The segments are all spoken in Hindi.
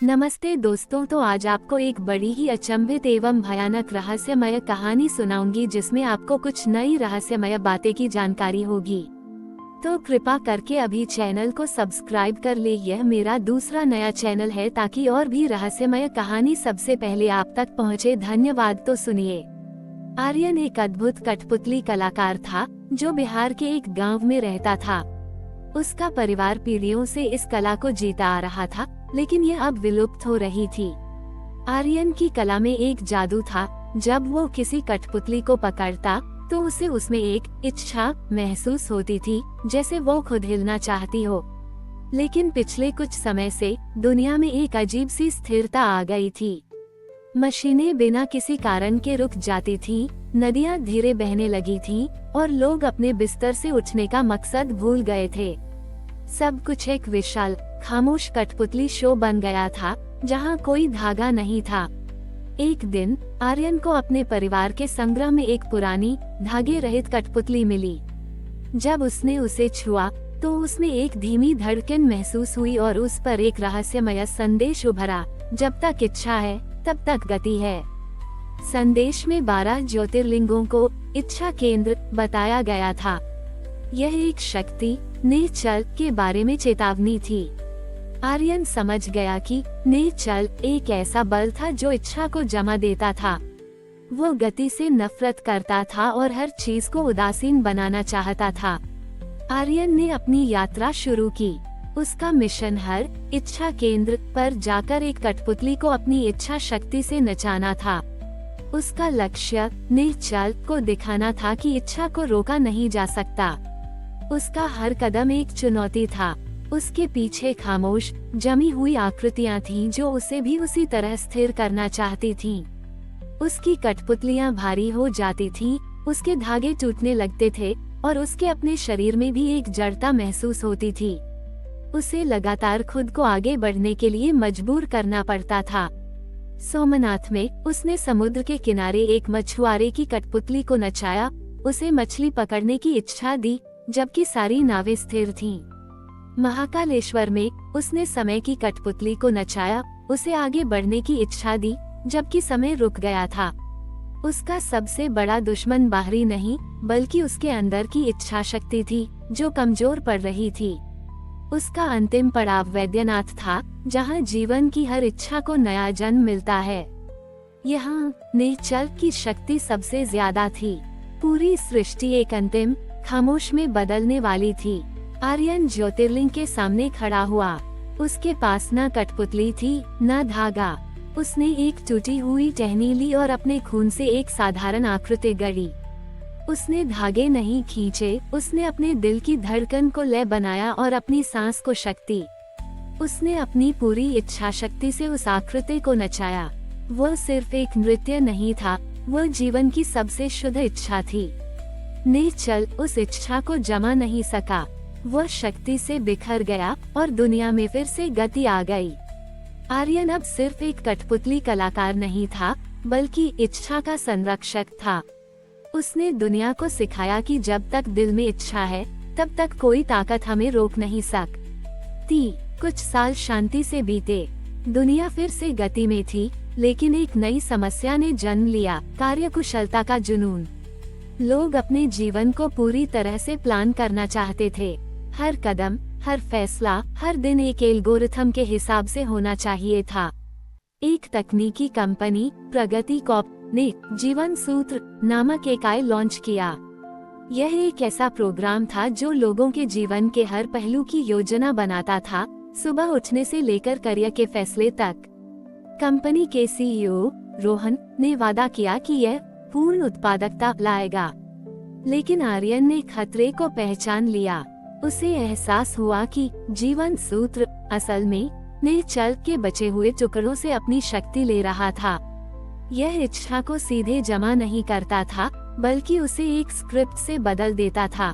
नमस्ते दोस्तों, तो आज आपको एक बड़ी ही अचंभित एवं भयानक रहस्यमय कहानी सुनाऊंगी जिसमें आपको कुछ नई रहस्यमय बातें की जानकारी होगी। तो कृपा करके अभी चैनल को सब्सक्राइब कर ले। यह मेरा दूसरा नया चैनल है ताकि और भी रहस्यमय कहानी सबसे पहले आप तक पहुंचे। धन्यवाद। तो सुनिए। आर्यन एक अद्भुत कठपुतली कलाकार था जो बिहार के एक गाँव में रहता था। उसका परिवार पीढ़ियों से इस कला को जीता आ रहा था, लेकिन यह अब विलुप्त हो रही थी। आर्यन की कला में एक जादू था। जब वो किसी कठपुतली को पकड़ता तो उसे उसमें एक इच्छा महसूस होती थी, जैसे वो खुद हिलना चाहती हो। लेकिन पिछले कुछ समय से दुनिया में एक अजीब सी स्थिरता आ गई थी। मशीनें बिना किसी कारण के रुक जाती थीं, नदियां धीरे बहने लगी थीं, और लोग अपने बिस्तर से उठने का मकसद भूल गए थे। सब कुछ एक विशाल खामोश कठपुतली शो बन गया था, जहां कोई धागा नहीं था। एक दिन आर्यन को अपने परिवार के संग्रह में एक पुरानी धागे रहित कठपुतली मिली। जब उसने उसे छुआ तो उसमें एक धीमी धड़कन महसूस हुई और उस पर एक रहस्यमय संदेश उभरा, जब तक इच्छा है तब तक गति है। संदेश में 12 ज्योतिर्लिंगों को इच्छा केंद्र बताया गया था। यह एक शक्ति निश्चल के बारे में चेतावनी थी। आर्यन समझ गया कि निश्चल एक ऐसा बल था जो इच्छा को जमा देता था। वो गति से नफरत करता था और हर चीज को उदासीन बनाना चाहता था। आर्यन ने अपनी यात्रा शुरू की। उसका मिशन हर इच्छा केंद्र पर जाकर एक कठपुतली को अपनी इच्छा शक्ति से नचाना था। उसका लक्ष्य निश्चल को दिखाना था कि इच्छा को रोका नहीं जा सकता। उसका हर कदम एक चुनौती था। उसके पीछे खामोश जमी हुई आकृतियां थीं जो उसे भी उसी तरह स्थिर करना चाहती थीं। उसकी कठपुतलियां भारी हो जाती थीं, उसके धागे टूटने लगते थे और उसके अपने शरीर में भी एक जड़ता महसूस होती थी। उसे लगातार खुद को आगे बढ़ने के लिए मजबूर करना पड़ता था। सोमनाथ में उसने समुद्र के किनारे एक मछुआरे की कठपुतली को नचाया, उसे मछली पकड़ने की इच्छा दी, जबकि सारी नावें स्थिर थीं। महाकालेश्वर में उसने समय की कठपुतली को नचाया, उसे आगे बढ़ने की इच्छा दी, जबकि समय रुक गया था। उसका सबसे बड़ा दुश्मन बाहरी नहीं, बल्कि उसके अंदर की इच्छा शक्ति थी, जो कमजोर पड़ रही थी। उसका अंतिम पड़ाव वैद्यनाथ था, जहां जीवन की हर इच्छा को नया जन्म मिलता है। यहाँ निश्चल की शक्ति सबसे ज्यादा थी। पूरी सृष्टि एक अंतिम खामोश में बदलने वाली थी। आर्यन ज्योतिर्लिंग के सामने खड़ा हुआ। उसके पास न कठपुतली थी न धागा। उसने एक टूटी हुई टहनी ली और अपने खून से एक साधारण आकृति गढ़ी। उसने धागे नहीं खींचे, उसने अपने दिल की धड़कन को लय बनाया और अपनी सांस को शक्ति। उसने अपनी पूरी इच्छा शक्ति से उस आकृति को नचाया। वह सिर्फ एक नृत्य नहीं था, वह जीवन की सबसे शुद्ध इच्छा थी। निश्चल उस इच्छा को जमा नहीं सका। वह शक्ति से बिखर गया और दुनिया में फिर से गति आ गई। आर्यन अब सिर्फ एक कठपुतली कलाकार नहीं था, बल्कि इच्छा का संरक्षक था। उसने दुनिया को सिखाया कि जब तक दिल में इच्छा है, तब तक कोई ताकत हमें रोक नहीं सकती। कुछ साल शांति से बीते। दुनिया फिर से गति में थी, लेकिन एक नई समस्या ने जन्म लिया, कार्यकुशलता का जुनून। लोग अपने जीवन को पूरी तरह से प्लान करना चाहते थे। हर कदम, हर फैसला, हर दिन एक एल्गोरिथम के हिसाब से होना चाहिए था। एक तकनीकी कंपनी प्रगति कॉर्प ने जीवन सूत्र नामक इकाई लॉन्च किया। यह एक ऐसा प्रोग्राम था जो लोगों के जीवन के हर पहलू की योजना बनाता था, सुबह उठने से लेकर करियर के फैसले तक। कंपनी के सीईओ रोहन ने वादा किया कि यह पूर्ण उत्पादकता लाएगा, लेकिन आर्यन ने खतरे को पहचान लिया। उसे एहसास हुआ कि जीवन सूत्र असल में निश्चल के बचे हुए टुकड़ों से अपनी शक्ति ले रहा था। यह इच्छा को सीधे जमा नहीं करता था, बल्कि उसे एक स्क्रिप्ट से बदल देता था।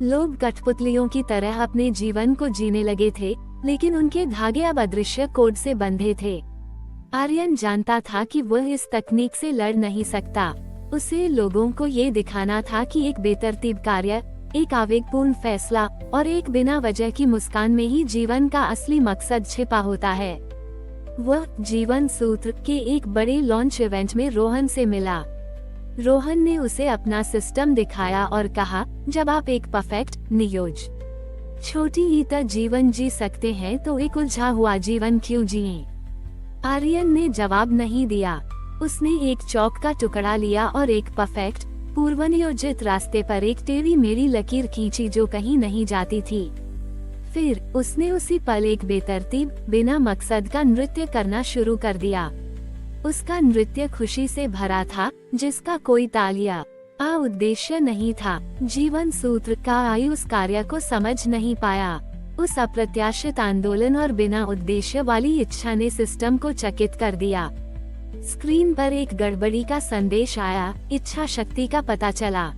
लोग कठपुतलियों की तरह अपने जीवन को जीने लगे थे, लेकिन उनके धागे अब अदृश्य कोड से बंधे थे। आर्यन जानता था कि वह इस तकनीक से लड़ नहीं सकता। उसे लोगों को ये दिखाना था कि एक बेतरतीब कार्य, एक आवेगपूर्ण फैसला और एक बिना वजह की मुस्कान में ही जीवन का असली मकसद छिपा होता है। वह जीवन सूत्र के एक बड़े लॉन्च इवेंट में रोहन से मिला। रोहन ने उसे अपना सिस्टम दिखाया और कहा, जब आप एक परफेक्ट नियोज छोटी ईता जीवन जी सकते हैं तो एक उलझा हुआ जीवन क्यों जिए। आर्यन ने जवाब नहीं दिया। उसने एक चौक का टुकड़ा लिया और एक परफेक्ट पूर्वनियोजित रास्ते पर एक टेढ़ी मेढ़ी लकीर खींची जो कहीं नहीं जाती थी। फिर उसने उसी पल एक बेतरतीब बिना मकसद का नृत्य करना शुरू कर दिया। उसका नृत्य खुशी से भरा था, जिसका कोई ताल या उद्देश्य नहीं था। जीवन सूत्र का आयु उस कार्य को समझ नहीं पाया। उस अप्रत्याशित आंदोलन और बिना उद्देश्य वाली इच्छा ने सिस्टम को चकित कर दिया। स्क्रीन पर एक गड़बड़ी का संदेश आया, इच्छा शक्ति का पता चला,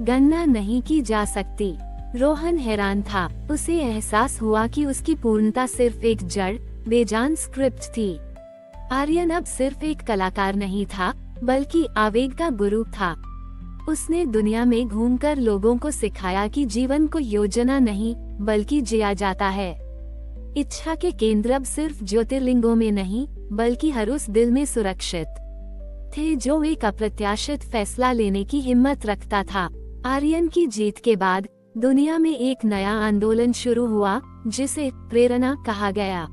गणना नहीं की जा सकती। रोहन हैरान था। उसे एहसास हुआ कि उसकी पूर्णता सिर्फ एक जड़ बेजान स्क्रिप्ट थी। आर्यन अब सिर्फ एक कलाकार नहीं था, बल्कि आवेग का गुरु था। उसने दुनिया में घूमकर लोगों को सिखाया कि जीवन को योजना नहीं बल्कि जिया जाता है। इच्छा के केंद्र अब सिर्फ ज्योतिर्लिंगों में नहीं, बल्कि हर उस दिल में सुरक्षित थे जो एक अप्रत्याशित फैसला लेने की हिम्मत रखता था। आर्यन की जीत के बाद दुनिया में एक नया आंदोलन शुरू हुआ, जिसे प्रेरणा कहा गया।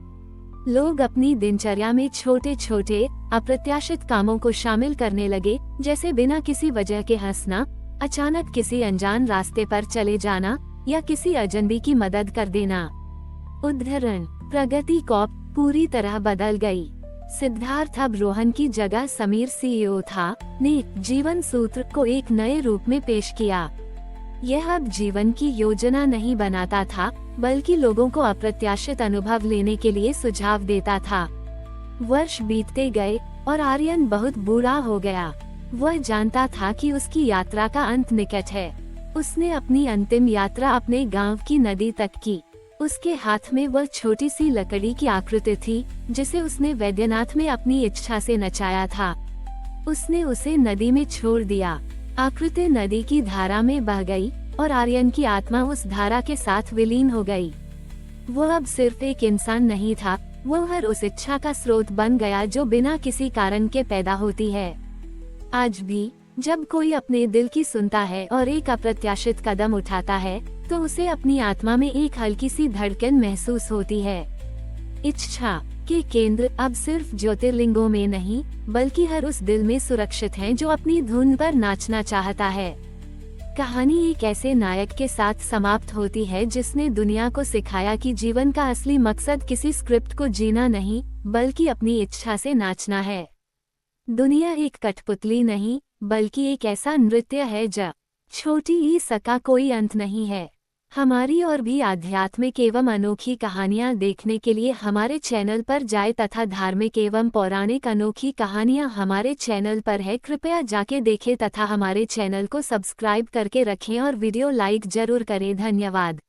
लोग अपनी दिनचर्या में छोटे छोटे अप्रत्याशित कामों को शामिल करने लगे, जैसे बिना किसी वजह के हंसना, अचानक किसी अनजान रास्ते पर चले जाना या किसी अजनबी की मदद कर देना। उदाहरण, प्रगति कॉप पूरी तरह बदल गई। सिद्धार्थ अब रोहन की जगह समीर सीईओ था, ने जीवन सूत्र को एक नए रूप में पेश किया। यह अब जीवन की योजना नहीं बनाता था, बल्कि लोगों को अप्रत्याशित अनुभव लेने के लिए सुझाव देता था। वर्ष बीतते गए और आर्यन बहुत बूढ़ा हो गया। वह जानता था कि उसकी यात्रा का अंत निकट है। उसने अपनी अंतिम यात्रा अपने गांव की नदी तक की। उसके हाथ में वह छोटी सी लकड़ी की आकृति थी, जिसे उसने वैद्यनाथ में अपनी इच्छा से नचाया था। उसने उसे नदी में छोड़ दिया। आकृति नदी की धारा में बह गई और आर्यन की आत्मा उस धारा के साथ विलीन हो गई। वह अब सिर्फ एक इंसान नहीं था, वह हर उस इच्छा का स्रोत बन गया जो बिना किसी कारण के पैदा होती है। आज भी जब कोई अपने दिल की सुनता है और एक अप्रत्याशित कदम उठाता है, तो उसे अपनी आत्मा में एक हल्की सी धड़कन महसूस होती है। इच्छा के केंद्र अब सिर्फ ज्योतिर्लिंगों में नहीं, बल्कि हर उस दिल में सुरक्षित हैं जो अपनी धुन पर नाचना चाहता है। कहानी एक ऐसे नायक के साथ समाप्त होती है जिसने दुनिया को सिखाया कि जीवन का असली मकसद किसी स्क्रिप्ट को जीना नहीं, बल्कि अपनी इच्छा से नाचना है। दुनिया एक कठपुतली नहीं, बल्कि एक ऐसा नृत्य है जब छोटी ई सका कोई अंत नहीं है। हमारी और भी आध्यात्मिक एवं अनोखी कहानियाँ देखने के लिए हमारे चैनल पर जाएं तथा धार्मिक एवं पौराणिक अनोखी कहानियाँ हमारे चैनल पर है। कृपया जाके देखें तथा हमारे चैनल को सब्सक्राइब करके रखें और वीडियो लाइक जरूर करें। धन्यवाद।